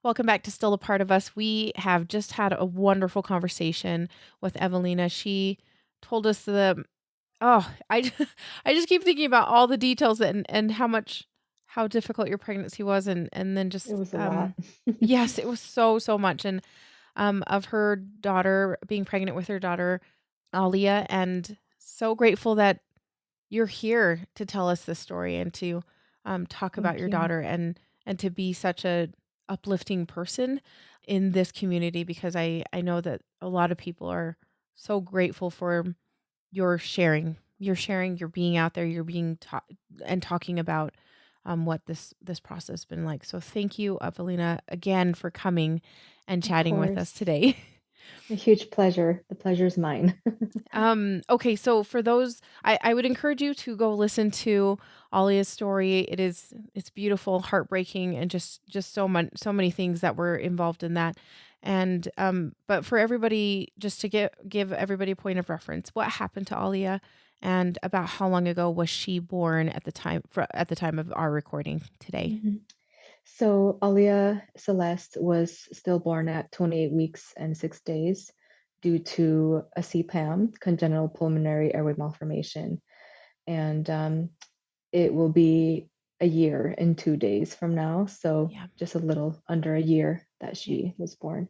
Welcome back to Still a Part of Us. We have just had a wonderful conversation with Evelina. She told us I just keep thinking about all the details and how difficult your pregnancy was and then It just was a lot. yes, it was so much and of her daughter being pregnant with her daughter Alia, and so grateful that you're here to tell us this story and to talk about Thank your you. daughter and to be such a uplifting person in this community because I know that a lot of people are so grateful for your sharing, you're being out there, you're being taught and talking about what this process has been like. So thank you, Evelina, again for coming and Of chatting with us course. today. A huge pleasure. The pleasure's mine. Okay, so for those, I would encourage you to go listen to Alia's story. It's beautiful, heartbreaking, and just so many things that were involved in that. And but for everybody, just to give everybody a point of reference, what happened to Alia, and about how long ago was she born at the time of our recording today? Mhm. So Alia Celeste was stillborn at 28 weeks and 6 days due to a CPAM, congenital pulmonary airway malformation. And it will be a year in 2 days from now. So Yeah. just a little under a year that Yeah. she was born.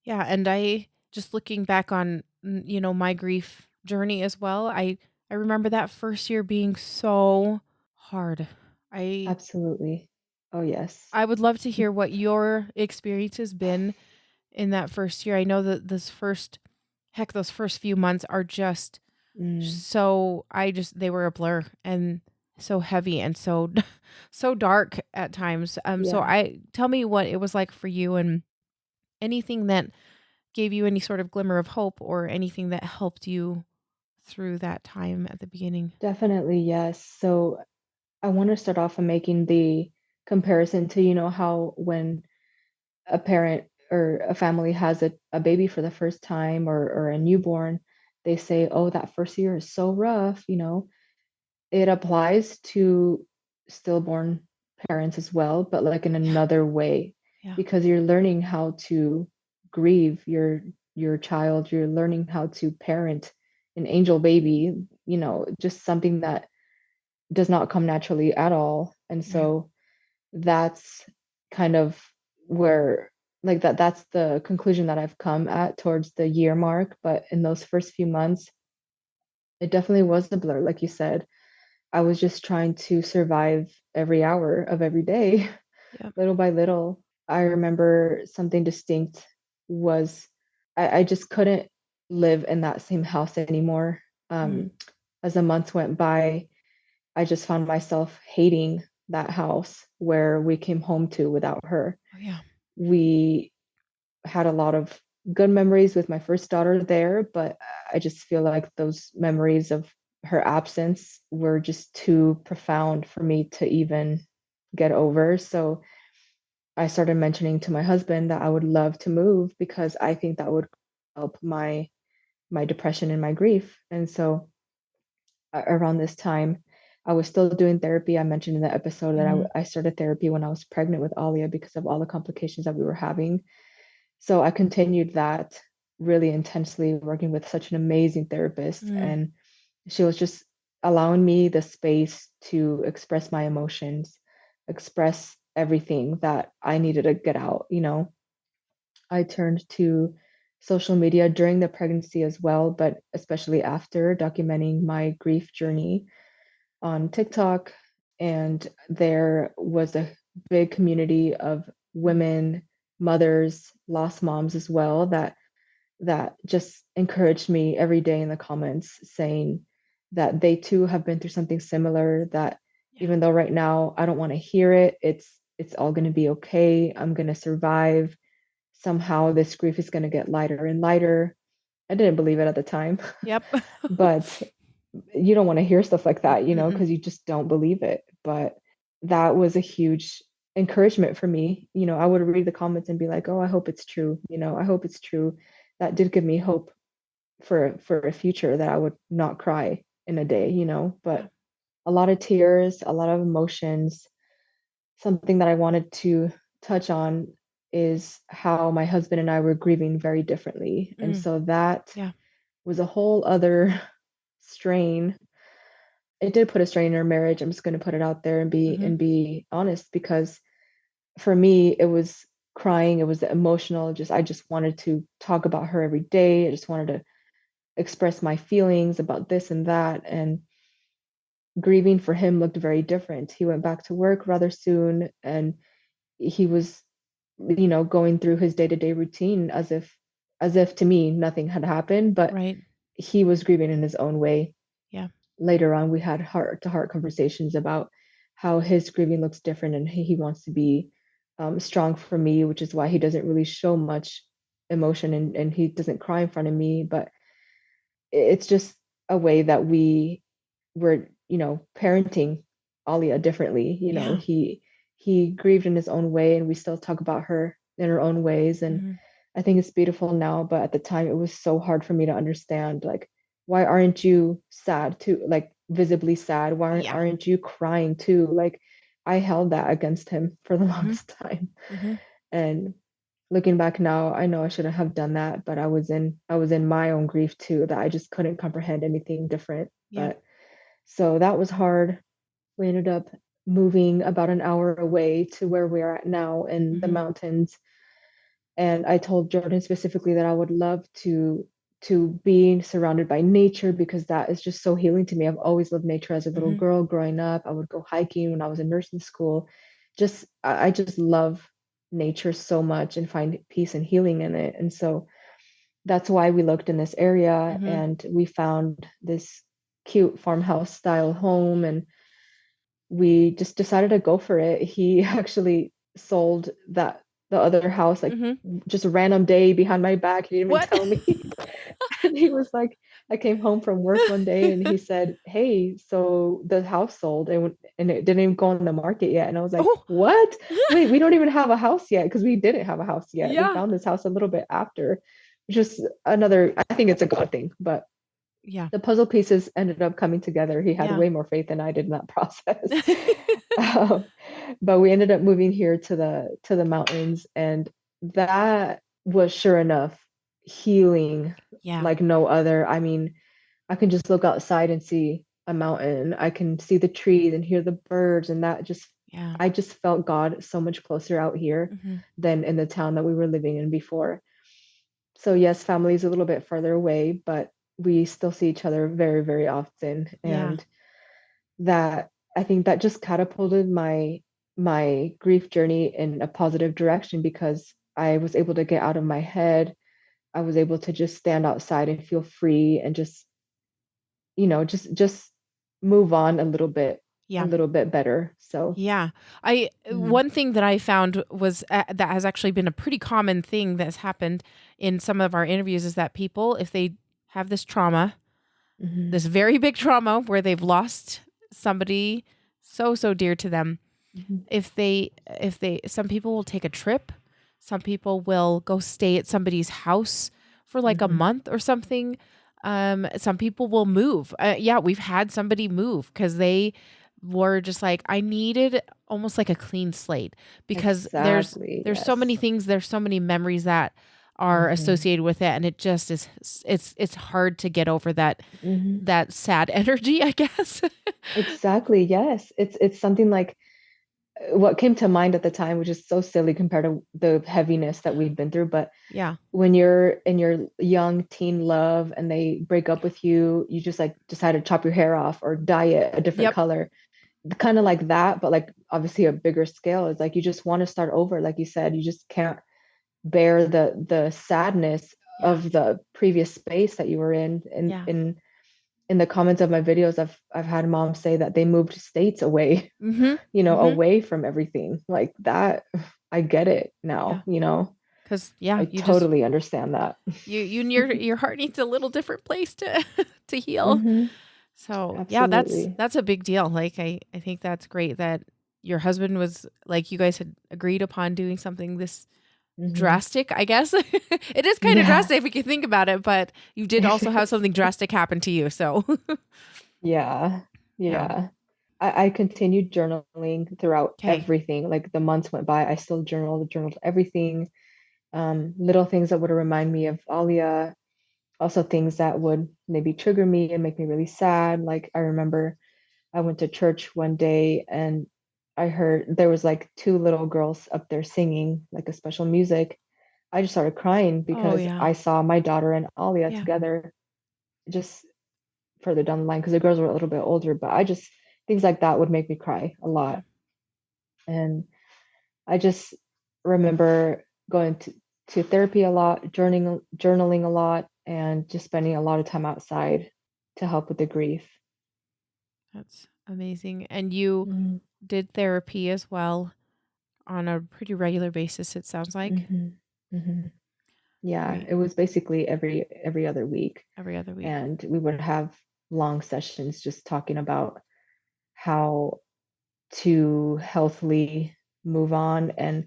Yeah, and I just looking back on, my grief journey as well, I remember that first year being so hard. I Absolutely. Oh, yes. I would love to hear what your experience has been in that first year. I know that those first few months are just Mm, so they were a blur and so heavy and so so dark at times. So yeah. I tell me what it was like for you and anything that gave you any sort of glimmer of hope or anything that helped you through that time at the beginning? Definitely, yes. So I want to start off by making the comparison to, how when a parent or a family has a baby for the first time or a newborn, they say, oh, that first year is so rough. It applies to stillborn parents as well, but like in Yeah, another way, yeah, because you're learning how to grieve your child, you're learning how to parent an angel baby, just something that does not come naturally at all. And right. so that's kind of where like that's the conclusion that I've come at towards the year mark. But in those first few months, it definitely was a blur. Like you said, I was just trying to survive every hour of every day, Yep. little by little. I remember something distinct was I just couldn't live in that same house anymore. Mm. As the months went by, I just found myself hating that house where we came home to without her. Oh, yeah. We had a lot of good memories with my first daughter there, but I just feel like those memories of her absence were just too profound for me to even get over. So I started mentioning to my husband that I would love to move because I think that would help my depression and my grief. And so around this time, I was still doing therapy. I mentioned in the episode that Mhm. I started therapy when I was pregnant with Alia because of all the complications that we were having. So I continued that really intensely, working with such an amazing therapist. Mm. And she was just allowing me the space to express my emotions, express everything that I needed to get out. I turned to social media during the pregnancy as well, but especially after documenting my grief journey on TikTok. And there was a big community of Mm. women, mothers, lost moms as well that just encouraged me every day in the comments saying that they too have been through something similar, that Yeah. even though right now I don't want to hear it, it's all going to be okay. I'm going to survive. Somehow this grief is going to get lighter and lighter. I didn't believe it at the time, Yep. but you don't want to hear stuff like that, Mm-mm. because you just don't believe it. But that was a huge encouragement for me. I would read the comments and be like, "Oh, I hope it's true." I hope it's true. That did give me hope for a future that I would not cry in a day. Yeah. But a lot of tears, a lot of emotions. Something that I wanted to touch on is how my husband and I were grieving very differently. And Mm. so that Yeah. was a whole other strain. It did put a strain in our marriage. I'm just going to put it out there and Mhm. be honest, because for me it was crying, it was the emotional, just I just wanted to talk about her every day. I just wanted to express my feelings about this and that. And grieving for him looked very different. He went back to work rather soon, and he was, going through his day-to-day routine as if to me nothing had happened, but Right. he was grieving in his own way. Yeah. Later on, we had heart-to-heart conversations about how his grieving looks different, and he wants to be strong for me, which is why he doesn't really show much emotion, and he doesn't cry in front of me. But it's just a way that we were, parenting Alia differently. Yeah. He grieved in his own way, and we still talk about her in her own ways. And Mhm. I think it's beautiful now, but at the time it was so hard for me to understand, like, why aren't you sad too? Like, visibly sad. Why aren't, Yeah. aren't you crying too? Like, I held that against him for the Mhm. longest time. Mhm. And looking back now, I know I shouldn't have done that, but I was in my own grief too, that I just couldn't comprehend anything different. Yeah. But so that was hard. We ended up moving about an hour away to where we are at now in the Mhm. mountains. And I told Jordan specifically that I would love to be surrounded by nature, because that is just so healing to me. I've always loved nature as a little Mhm. girl growing up. I would go hiking when I was in nursing school. I just love nature so much and find peace and healing in it. And so that's why we looked in this area, Mhm. and we found this cute farmhouse style home, and we just decided to go for it. He actually sold the other house, like, Mhm. just a random day behind my back. He didn't even What? tell me. And he was like, I came home from work one day and he said, "Hey, so the house sold, and it didn't even go on the market yet." And I was like, Oh. "What? Wait, we don't even have a house yet," because we didn't have a house yet. We Yeah. found this house a little bit after. Just another, I think it's a God thing, but Yeah. the puzzle pieces ended up coming together. He had Yeah. way more faith than I did in that process. um, but we ended up moving here to the mountains, and that was sure enough healing Yeah. like no other. I mean, I can just look outside and see a mountain. I can see the trees and hear the birds, and that just Yeah. I just felt God so much closer out here Mhm. than in the town that we were living in before. So yes, family is a little bit further away, but we still see each other very, very often. Yeah. And that, I think that just catapulted my grief journey in a positive direction, because I was able to get out of my head. I was able to just stand outside and feel free, and just move on a Yeah. little bit better. So, Yeah. I mhm, one thing that I found was that has actually been a pretty common thing that's happened in some of our interviews is that people, if they have this trauma, mhm, this very big trauma where they've lost somebody so dear to them, mhm, if they some people will take a trip, some people will go stay at somebody's house for like a mhm. month or something. Some people will move. Yeah, we've had somebody move because they were just like, I needed almost like a clean slate because there's Exactly. there's so many Yes. things, there's so many memories that are Mhm, associated with it, and it just is it's hard to get over mhm. that sad energy, I guess. Exactly. Yes. It's something like, what came to mind at the time, which is so silly compared to the heaviness that we've been through. But Yeah. when you're in your young teen love and they break up with you, you just like decide to chop your hair off or dye it a different Yep. color. Kind of like that, but like obviously a bigger scale. Is like you just want to start over. Like you said, you just can't bear the sadness Yeah. of the previous space that you were in. And Yeah. in the comments of my videos, I've had moms say that they moved states away, Mhm. Mhm. away from everything like that. I get it Yeah. now, 'Cause yeah, I totally understand that. your heart needs a little different place to to heal. Hmm. So, yeah, Absolutely. that's a big deal. Like I think that's great that your husband was like you guys had agreed upon doing something this Hmm. drastic, I guess. It is kind of Yeah. drastic if you think about it, but you did also have something drastic happen to you. So, Yeah. yeah. Yeah. I continued journaling throughout Okay. everything. Like the months went by, I still journaled everything. Little things that would remind me of Alia, also things that would maybe trigger me and make me really sad. Like I remember I went to church one day and I heard there was like two little girls up there singing like a special music. I just started crying Oh, because yeah. I saw my daughter and Alia Yeah. together just further down the line because the girls were a little bit older, but I just things like that would make me cry a Yeah. lot. And I just remember going to therapy a lot, journaling a lot, and just spending a lot of time outside to help with the grief. That's amazing. And you Mm-hmm. did therapy as well on a pretty regular basis, it sounds like. Mm-hmm. Yeah, Great. it was basically every other week, Every other week. and we would have long sessions just talking about how to healthily move on, and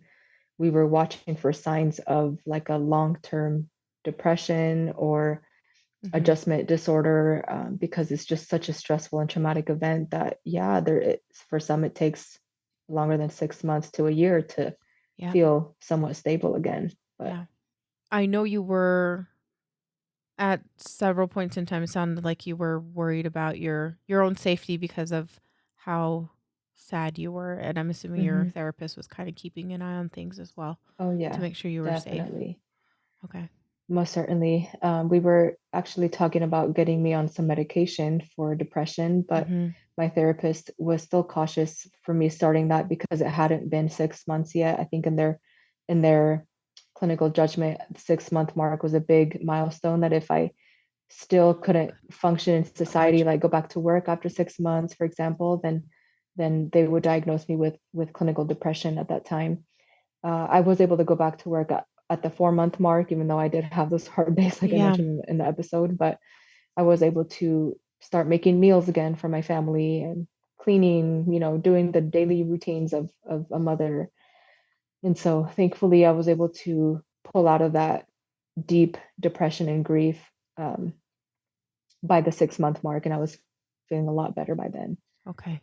we were watching for signs of like a long-term depression or Mhm. adjustment disorder, because it's just such a stressful and traumatic event that yeah, for some it takes longer than 6 months to a year to Yeah. feel somewhat stable again. But Yeah. I know you were at several points in time, it sounded like you were worried about your own safety because of how sad you were, and I'm assuming your mhm. therapist was kinda keeping an eye on things as well Oh to yeah, make sure you were safe. definitely. Okay. Most certainly. We were actually talking about getting me on some medication for depression, but Mhm. my therapist was still cautious for me starting that because it hadn't been 6 months yet. I think in their clinical judgment, the 6 month mark was a big milestone that if I still couldn't function in Oh, society, gotcha. like go back to work after 6 months, for example, then they would diagnose me with clinical depression at that time. I was able to go back to work at the 4 month mark, even though I did have those hard days, like I Yeah. mentioned in the episode. But I was able to start making meals again for my family and cleaning, doing the daily routines of a mother. And so thankfully, I was able to pull out of that deep depression and grief, um, by the 6 month mark, and I was feeling a lot better by then. Okay.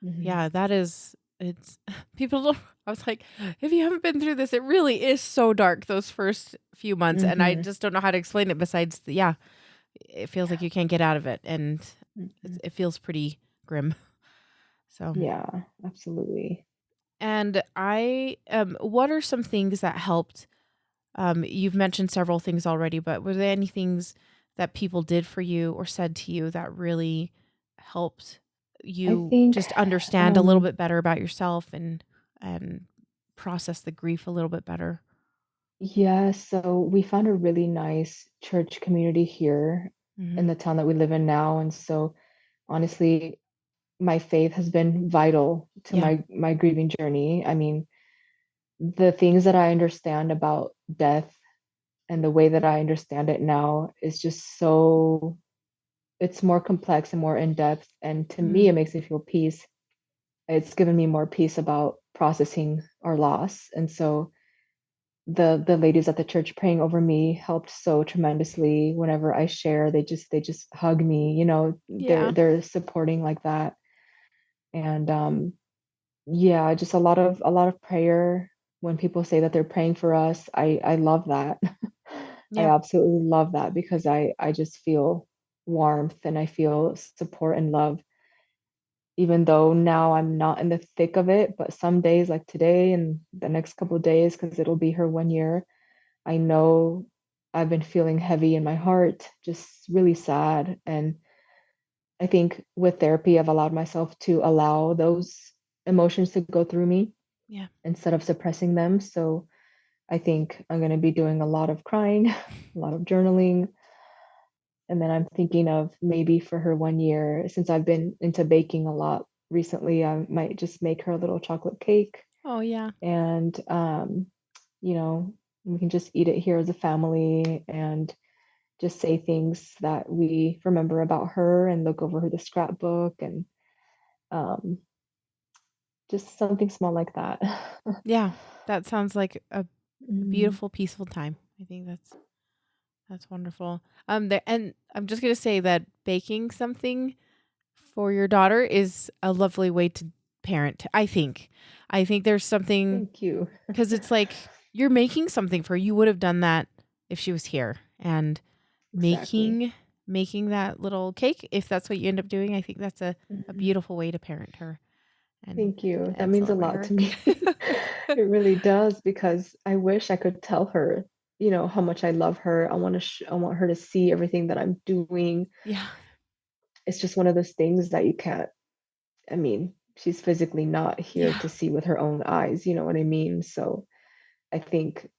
Hmm. Yeah, that is it's people don't I was like, if you haven't been through this, it really is so dark those first few months, and I Hmm. just don't know how to explain it besides yeah, it feels like you can't get out of it, and Hmm. it feels pretty grim. So, Yeah, absolutely. and what are some things that helped? You've mentioned several things already, but were there any things that people did for you or said to you that really helped I you think just understand a little um, bit better about yourself and process the grief a little bit better? yeah, so we found a really nice church community here in Mhm. the town that we live in now. And so honestly, my faith has been vital to Yeah. my grieving journey. I mean, the things that I understand about death and the way that I understand it now is just so it's more complex and more in depth. And to me, Mhm. it makes me feel peace. It's given me more peace about processing our loss. And so the ladies at the church praying over me helped so tremendously. Whenever I share, they just hug me, they're Yeah. they're supporting like that. And yeah, just a lot of prayer. When people say that they're praying for us, I love that. I Yeah. absolutely love that because I just feel warmth and I feel support and love, even though now I'm not in the thick of it. But some days, like today and the next couple of days, because it'll be her 1 year, I know I've been feeling heavy in my heart, just really sad. And I think with therapy, I've allowed myself to allow those emotions to go through me Yeah. instead of suppressing them. So I think I'm going to be doing a lot of crying, a lot of journaling. And then I'm thinking of maybe for her 1 year, since I've been into baking a lot recently, I might just make her a little chocolate cake Oh, yeah. and, you know, we can just eat it here as a family and just say things that we remember about her and look over the scrapbook and um, just something small like that. Yeah. That sounds like a Mm, beautiful, peaceful time. I think that's wonderful. And I'm just gonna say that baking something for your daughter is a lovely way to parent, I think. I think there's something Thank you. because it's like you're making something for her. You would have done that if she was here. And Exactly. making that little cake, if that's what you end up doing, I think that's a Mhm. beautiful way to parent her Thank you. That and means a celebrate lot her. to me. It really does because I wish I could tell her, how much I love her. I want her to see everything that I'm doing. Yeah. It's just one of those things that you can't, I mean, she's physically not here Yeah. to see with her own eyes, you know what I mean? So I think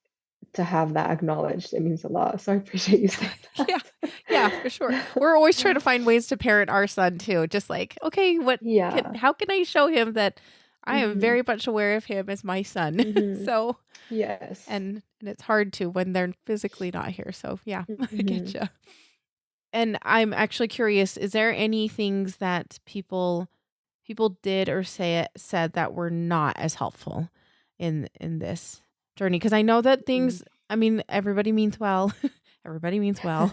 to have that acknowledged, it means a lot. So I appreciate you saying Yeah. that. Yeah, for sure. We're always trying to find ways to parent our son too. Just like, okay, Yeah. how can I show him that I am Mhm. very much aware of him as my son? Mhm. So, Yes. and it's hard to when they're physically not here. So, yeah, I get Mhm. you. And I'm actually curious, is there any things that people did or said that were not as helpful in this journey? Because I know that Mm. things, I mean, everybody means well. Everybody means well.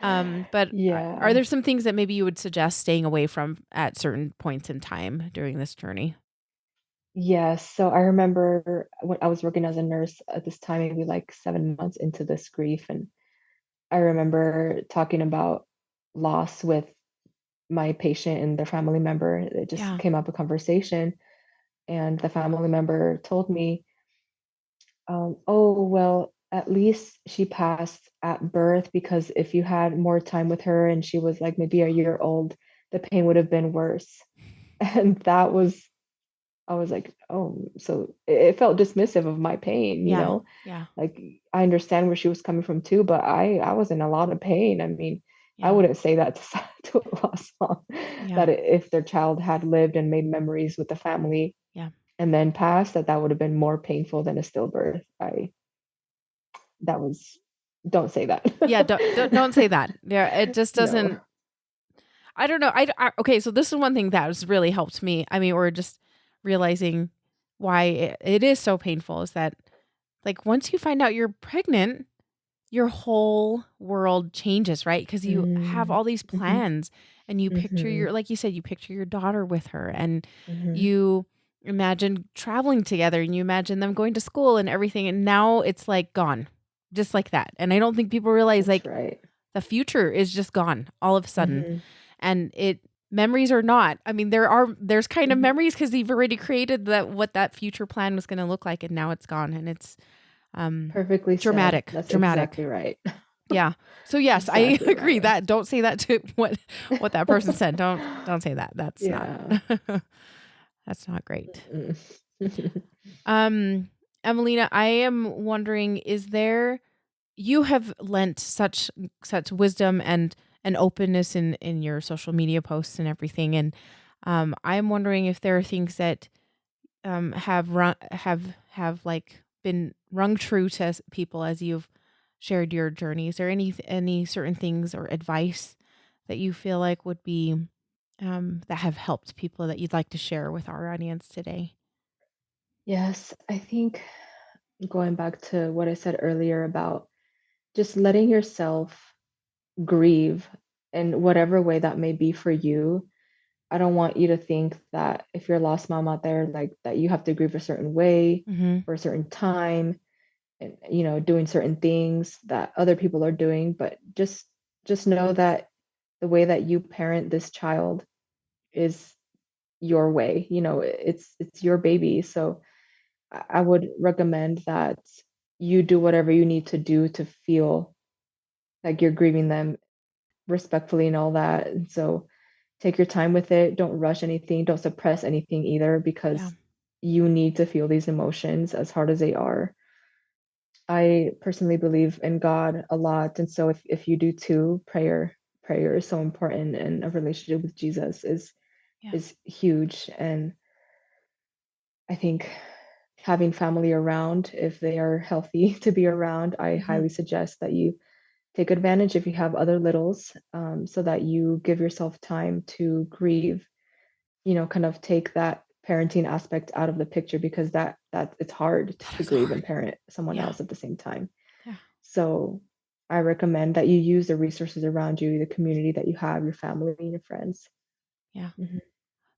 But are Yeah. there some things that maybe you would suggest staying away from at certain points in time during this journey? Yes. So I remember when I was working as a nurse at this time, maybe like 7 months into this grief, and I remember talking about loss with my patient and their family member. It just Yeah. came up a conversation, and the family member told me, "Oh, well, at least she passed at birth because if you had more time with her and she was like maybe a year old, the pain would have been worse." And that was I was like, "Oh," so it felt dismissive of my pain, you Yeah. know? Yeah. Like, I understand where she was coming from too, but I was in a lot of pain. I mean, I Yeah. wouldn't say that to to a lost mom, Yeah. that if their child had lived and made memories with the family Yeah. and then passed, that would have been more painful than a stillbirth. I that was don't say that. Yeah. Don't say that. Yeah. It just No. doesn't. I don't know. Okay, so this is one thing that has really helped me. I mean, or just realizing why it is so painful is that like once you find out you're pregnant, your whole world changes, right? Because you have Mm. all these Mhm. plans and you picture Mhm. like you said, you picture your daughter with her and Mhm. you imagine traveling together and you imagine them going to school and everything. And now it's like gone just like that. And I don't think people realize That's like right. the future is just gone all of a sudden Mhm. and it memories are not. I mean, there's kind of Mhm. memories because 'cause you've already created that what that future plan was gonna look like, and now it's gone, and it's, um, Perfectly said. dramatic, That's dramatic. exactly right. Yeah. So, yes, I Exactly agree right. that don't say that to what that person said. Don't say that. That's not Yeah. that's not great. Mm-mm. Um, Emelina, I am wondering, is there you have lent such wisdom and openness in your social media posts and everything, and I'm wondering if there are things that have like been rung true to people as you've shared your journey. Is there any certain things or advice that you feel like would be that have helped people that you'd like to share with our audience today? Yes, I think going back to what I said earlier about just letting yourself grieve in whatever way that may be for you. I don't want you to think that if you're a lost mom out there, like that you have to grieve a certain way Hmm. for a certain time and doing certain things that other people are doing, but just know that the way that you parent this child is your way. It's your baby. So I would recommend that you do whatever you need to do to feel like you're grieving them respectfully and all that. And so take your time with it. Don't rush anything. Don't suppress anything either Yeah. because you need to feel these emotions as hard as they are. I personally believe in God a lot. And so if you do too, prayer is so important and a relationship with Jesus Yeah. is huge. And I think having family around, if they are healthy to be around, I Hmm. highly suggest that you take advantage if you have other littles, so that you give yourself time to grieve, kind of take that parenting aspect out of the picture because that it's hard That to is grieve and hard. parent someone Yeah. else at the same time. Yeah. So I recommend that you use the resources around you, the community that you have, your family and your friends. Yeah. Mhm.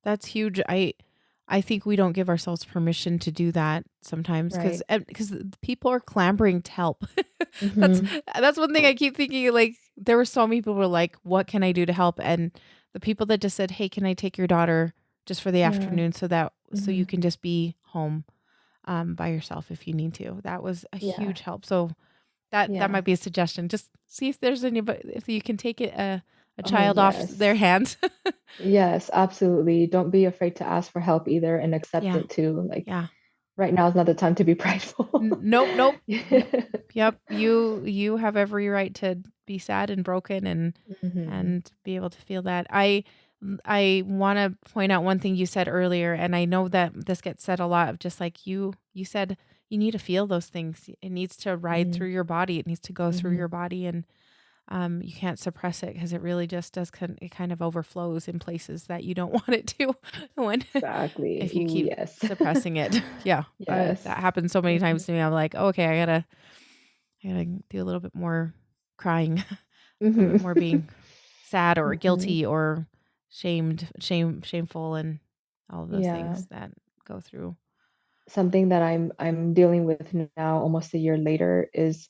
That's huge. I think we don't give ourselves permission to do that sometimes Right. because people are clamoring to help. That's Mhm. that's one thing I keep thinking, like, there were so many people who were like, "What can I do to help?" And the people that just said, "Hey, can I take your daughter just for the Yeah. afternoon so you Mhm. can just be home, by yourself if you need to?" That was a Yeah. huge help. So that Yeah. might be a suggestion. Just see if there's anybody if you can take a Oh, child off their yes. hands. Yes, absolutely. Don't be afraid to ask for help either and accept Yeah. it too. Like, Yeah. right now is not the time to be prideful. Nope, nope. Yep, you have every right to be sad and broken Mhm. and be able to feel that. I wanna point out one thing you said earlier, and I know that this gets said a lot of just like you said you need to feel those things. It needs to ride Mhm. through your body. It needs to go through your Mhm. body, and you can't suppress it because it really just does it kind of overflows in places that you don't want it to when Exactly. if you Ooh, keep yes. suppressing it. Yeah, Yes. that happens so many Mhm. times to me. I'm like, "Oh, okay, I gotta do a little bit more crying, a little Mhm. bit more being sad or Mhm. guilty or shameful and all of those Yeah. things that go through." Something that I'm dealing with now almost a year later is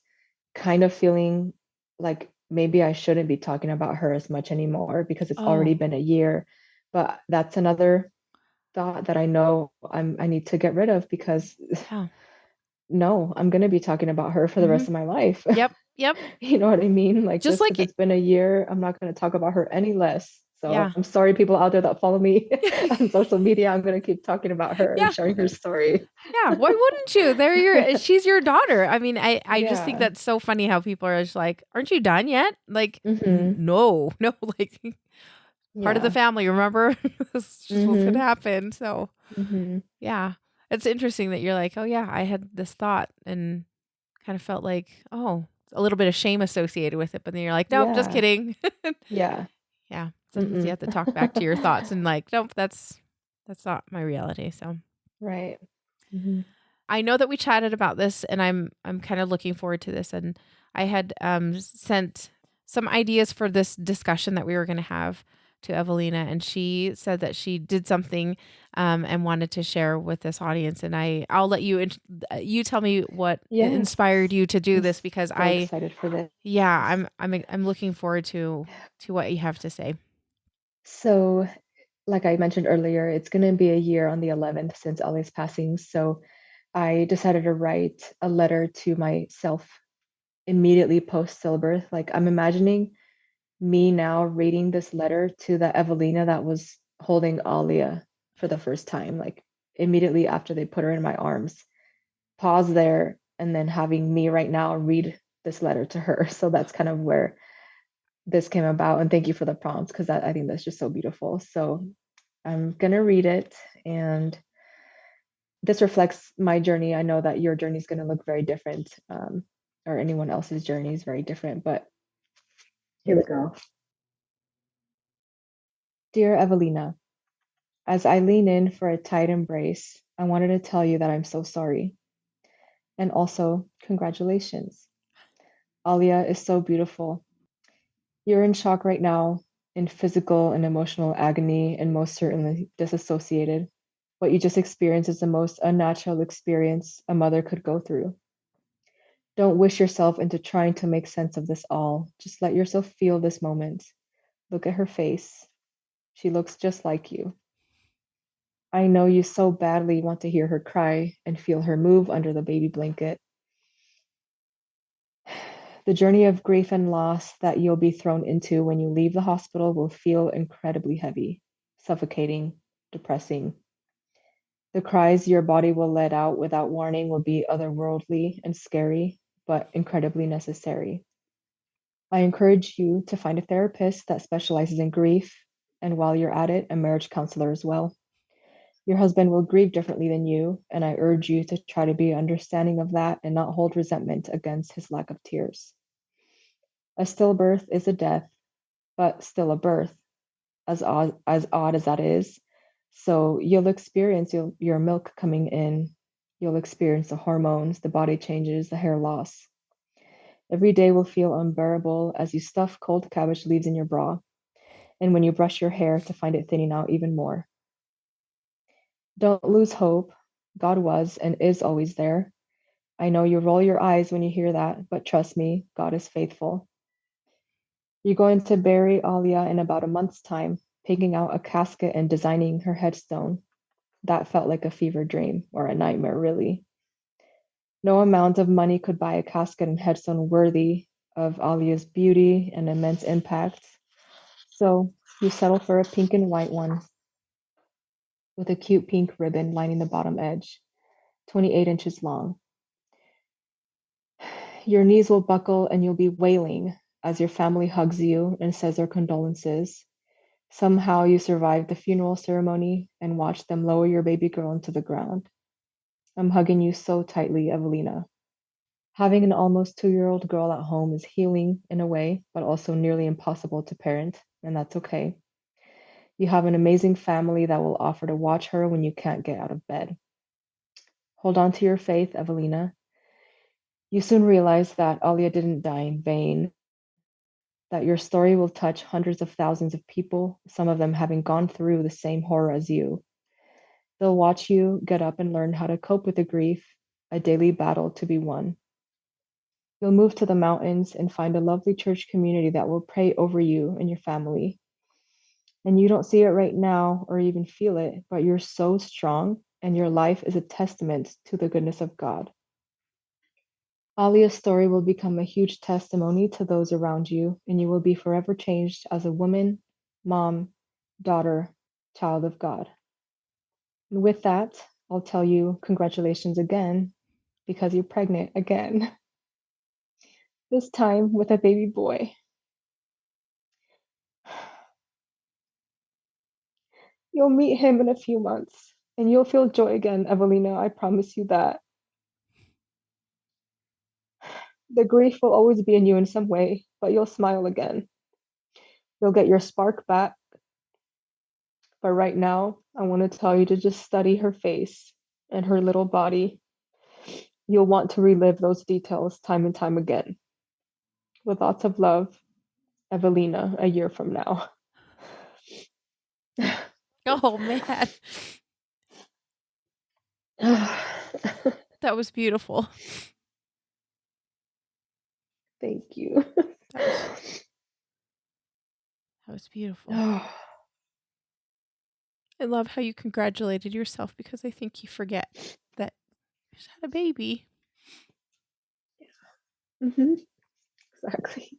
kind of feeling like maybe I shouldn't be talking about her as much anymore because it's already Oh, been a year. But that's another thought that I know I need to get rid of because yeah. no, I'm gonna be talking about her for the rest Mhm. of my life. Yep, yep. You know what I mean? Like, Just just like because it's been a year, I'm not gonna talk about her any less. So yeah. I'm sorry, people out there that follow me on social media. I'm gonna keep talking about her and Yeah. sharing her story. Yeah, why wouldn't you? She's your daughter. I mean, I just think Yeah. that's so funny how people are just like, "Aren't you done yet?" Like, Mhm. No, no, like, part of the Yeah. family, remember? That's just what's gonna Mhm. happen, so, Mhm. yeah. It's interesting that you're like, "Oh, yeah, I had this thought," and kind of felt like, oh, a little bit of shame associated with it, but then you're like, "Nope, just Yeah. kidding." Yeah. Yeah, sometimes you Mm-mm. have to talk back to your thoughts and like, "Nope, that's not my reality," so Right. Mhm. I know that we chatted about this, and I'm kind of looking forward to this. And I had sent some ideas for this discussion that we were going to have to Evelina, and she said that she did something and wanted to share with this audience. And I'll let you you tell me what Yes. inspired you to do I'm this because so excited for this. yeah, I'm looking forward to what you have to say. So, like I mentioned earlier, it's gonna be a year on the 11th since Ali's passing, so I decided to write a letter to myself immediately post stillbirth. Like, I'm imagining me now reading this letter to the Evelina that was holding Alia for the first time, like immediately after they put her in my arms. Pause there and then having me right now read this letter to her. So that's kind of where this came about. And thank you for the prompts because I think that's just so beautiful. So I'm gonna read it, and this reflects my journey. I know that your journey is going to look very different, or anyone else's journey is very different, but here we go. Dear Evelina, as I lean in for a tight embrace, I wanted to tell you that I'm so sorry. And also, congratulations. Alia is so beautiful. You're in shock right now, in physical and emotional agony, and most certainly disassociated. What you just experienced is the most unnatural experience a mother could go through. Don't wish yourself into trying to make sense of this all. Just let yourself feel this moment. Look at her face. She looks just like you. I know you so badly want to hear her cry and feel her move under the baby blanket. The journey of grief and loss that you'll be thrown into when you leave the hospital will feel incredibly heavy, suffocating, depressing. The cries your body will let out without warning will be otherworldly and scary, but incredibly necessary. I encourage you to find a therapist that specializes in grief, and while you're at it, a marriage counselor as well. Your husband will grieve differently than you, and I urge you to try to be understanding of that and not hold resentment against his lack of tears. A stillbirth is a death, but still a birth, as odd as that is. So you'll experience your milk coming in, you'll experience the hormones, the body changes, the hair loss. Every day will feel unbearable as you stuff cold cabbage leaves in your bra. and when you brush your hair to find it thinning out even more. Don't lose hope. God was and is always there. I know you roll your eyes when you hear that, but trust me, God is faithful. You're going to bury Alia in about a month's time, picking out a casket and designing her headstone. That felt like a fever dream or a nightmare, really. No amount of money could buy a casket and headstone worthy of Alia's beauty and immense impact. So you settle for a pink and white one with a cute pink ribbon lining the bottom edge, 28 inches long. Your knees will buckle and you'll be wailing as your family hugs you and says their condolences. Somehow you survived the funeral ceremony and watched them lower your baby girl into the ground. I'm hugging you so tightly, Evelina. Having an almost 2 year old girl at home is healing in a way, but also nearly impossible to parent, and that's okay. You have an amazing family that will offer to watch her when you can't get out of bed. Hold on to your faith, Evelina. You soon realize that Alia didn't die in vain, that your story will touch hundreds of thousands of people, some of them having gone through the same horror as you. They'll watch you get up and learn how to cope with the grief, a daily battle to be won. You'll move to the mountains and find a lovely church community that will pray over you and your family. And you don't see it right now or even feel it, but you're so strong, and your life is a testament to the goodness of God. Alia's story will become a huge testimony to those around you, and you will be forever changed as a woman, mom, daughter, child of God. And with that, I'll tell you congratulations again because you're pregnant again, this time with a baby boy. You'll meet him in a few months and you'll feel joy again, Evelina. I promise you that. The grief will always be in you in some way, but you'll smile again. You'll get your spark back. But right now, I want to tell you to just study her face and her little body. You'll want to relive those details time and time again. With lots of love, Evelina, a year from now. Oh, man. That was beautiful. Thank you. That was that was beautiful. I love how you congratulated yourself because I think you forget that you just had a baby. Mhm, exactly.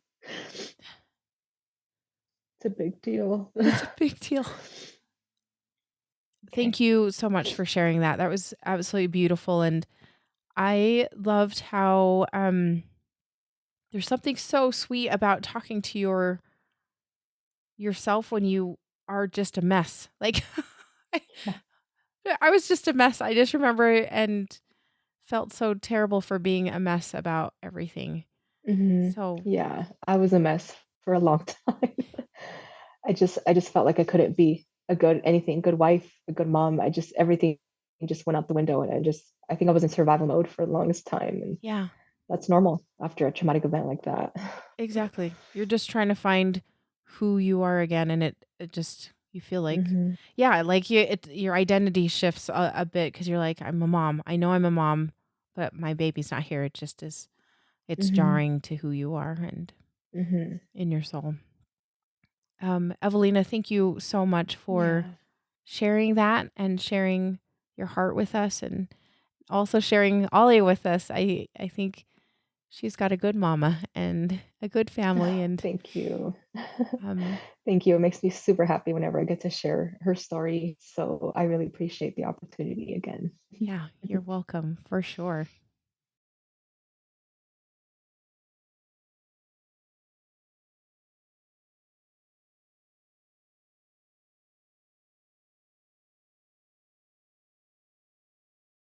It's a big deal. It's a big deal. Okay. Thank you so much for sharing that. That was absolutely beautiful, and I loved how, there's something so sweet about talking to yourself when you are just a mess. Like, I Yeah. I was just a mess. I just remember and felt so terrible for being a mess about everything. So, Yeah, I was a mess for a long time. I just felt like I couldn't be a good anything, good wife, a good mom. Everything just went out the window, and I think I was in survival mode for the longest time, and yeah, that's normal after a traumatic event like that. exactly. You're just trying to find who you are again, and it just you feel like hmm yeah, like your identity shifts a bit because you're like, I'm a mom. I know I'm a mom, but my baby's not here. It just is. It's hmm jarring to who you are and hmm in your soul. Evelina, thank you so much for Yeah. sharing that and sharing your heart with us and also sharing Alia with us. I think she's got a good mama and a good family and Thank you. um Thank you. It makes me super happy whenever I get to share her story. So I really appreciate the opportunity again. yeah, you're welcome for sure.